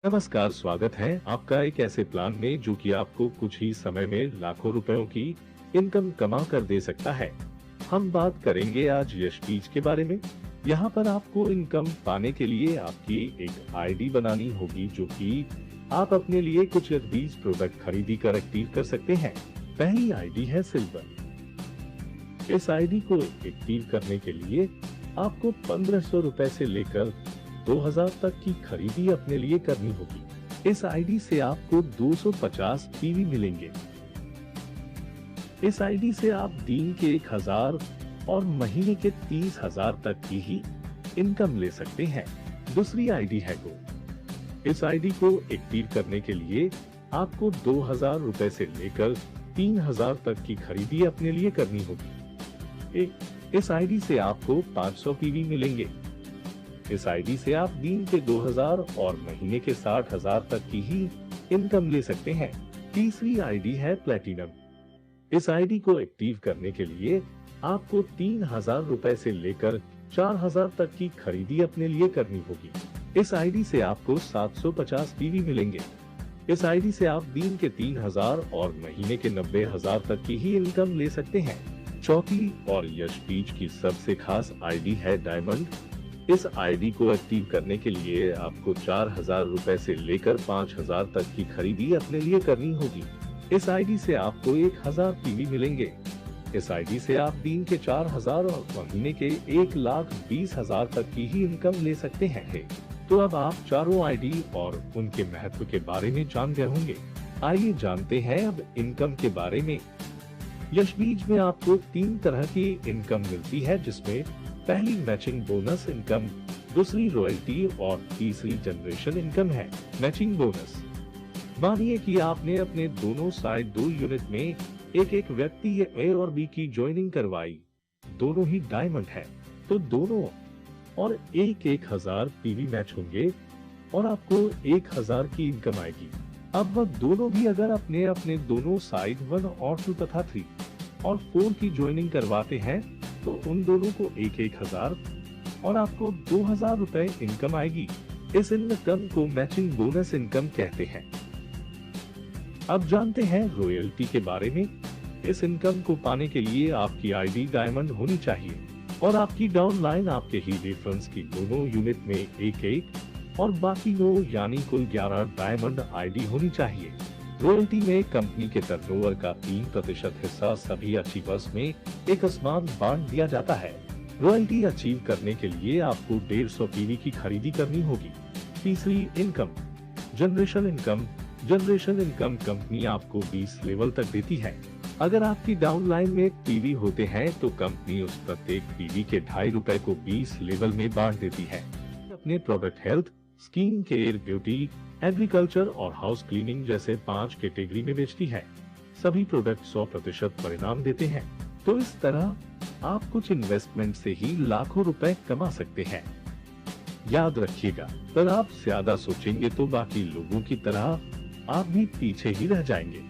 नमस्कार, स्वागत है आपका एक ऐसे प्लान में जो कि आपको कुछ ही समय में लाखों रुपयों की इनकम कमा कर दे सकता है। हम बात करेंगे आज यश बीज के बारे में। यहाँ पर आपको इनकम पाने के लिए आपकी एक आईडी बनानी होगी जो कि आप अपने लिए कुछ बीज प्रोडक्ट खरीदी कर एक्टिव कर सकते हैं। पहली आईडी है सिल्वर। इस आईडी को एक्टिव करने के लिए आपको 1500 रुपए से लेकर 2000 तक की खरीदी अपने लिए करनी होगी। इस आईडी से आपको 250 पीवी मिलेंगे। इस आईडी से आप दिन के 1000 और महीने के 30,000 तक की ही इनकम ले सकते हैं। दूसरी आईडी है गो। इस आईडी को एक्टिव करने के लिए आपको 2000 रुपए से लेकर 3000 तक की खरीदी अपने लिए करनी होगी। इस आईडी से आपको 500 पीवी मिलेंगे। इस आईडी से आप दिन के 2000 और महीने के 60,000 तक की ही इनकम ले सकते हैं। तीसरी आईडी है प्लेटिनम। इस आईडी को एक्टिव करने के लिए आपको 3000 रुपए से लेकर 4000 तक की खरीदी अपने लिए करनी होगी। इस आईडी से आपको 750 पीवी मिलेंगे। इस आईडी से आप दिन के 3000 और महीने के 90,000 तक की ही इनकम ले सकते हैं। चौथी और यश बीज की सबसे खास आईडी है डायमंड। इस आईडी को एक्टिव करने के लिए आपको 4000 रुपए से लेकर 5000 तक की खरीदी अपने लिए करनी होगी। इस आईडी से आपको 1000 पीवी मिलेंगे। इस आईडी से आप दिन के 4000 और महीने के 1,20,000 तक की ही इनकम ले सकते हैं। तो अब आप चारों आईडी और उनके महत्व के बारे में जान गए होंगे। आइए जानते हैं अब इनकम के बारे में। यश बीज में आपको 3 तरह की इनकम मिलती है, जिसमें पहली मैचिंग बोनस इनकम, दूसरी रॉयल्टी और तीसरी जनरेशन इनकम है। मैचिंग बोनस, मानिए कि आपने अपने दोनों साइड 2 यूनिट में एक व्यक्ति ए और बी की ज्वाइनिंग करवाई। दोनों ही डायमंड है, तो दोनों और 1,000 पीवी मैच होंगे और आपको 1000 की इनकम आएगी। अब वह दोनों भी अगर अपने अपने दोनों साइड 1 और 2 तथा 3 और 4 की ज्वाइनिंग करवाते हैं तो उन दोनों को 1,000 और आपको 2000 रुपए इनकम आएगी। इस इनकम को मैचिंग बोनस इनकम कहते हैं। अब जानते हैं रॉयल्टी के बारे में। इस इनकम को पाने के लिए आपकी आईडी डायमंड होनी चाहिए और आपकी डाउनलाइन आपके ही रेफरेंस की दोनों यूनिट में 1 और बाकी 9 यानी कुल 11 डायमंड आईडी होनी चाहिए। रॉयल्टी में कंपनी के टर्नओवर का 3% हिस्सा सभी अचीवर्स में एक समान बांट दिया जाता है। रॉयल्टी अचीव करने के लिए आपको 150 पीवी की खरीदी करनी होगी। तीसरी income, generation income. Generation income company आपको 20 लेवल तक देती है। अगर आपकी डाउनलाइन में पीवी होते हैं तो कंपनी उस प्रत्येक पीवी के 2.5 रुपए को 20 लेवल में बांट देती है। अपने product health, skin care, beauty, agriculture और हाउस क्लीनिंग जैसे 5 कैटेगरी में बेचती है। सभी प्रोडक्ट 100% परिणाम देते हैं। तो इस तरह आप कुछ इन्वेस्टमेंट से ही लाखों रुपए कमा सकते हैं। याद रखिएगा, अगर आप ज्यादा सोचेंगे तो बाकी लोगों की तरह आप भी पीछे ही रह जाएंगे।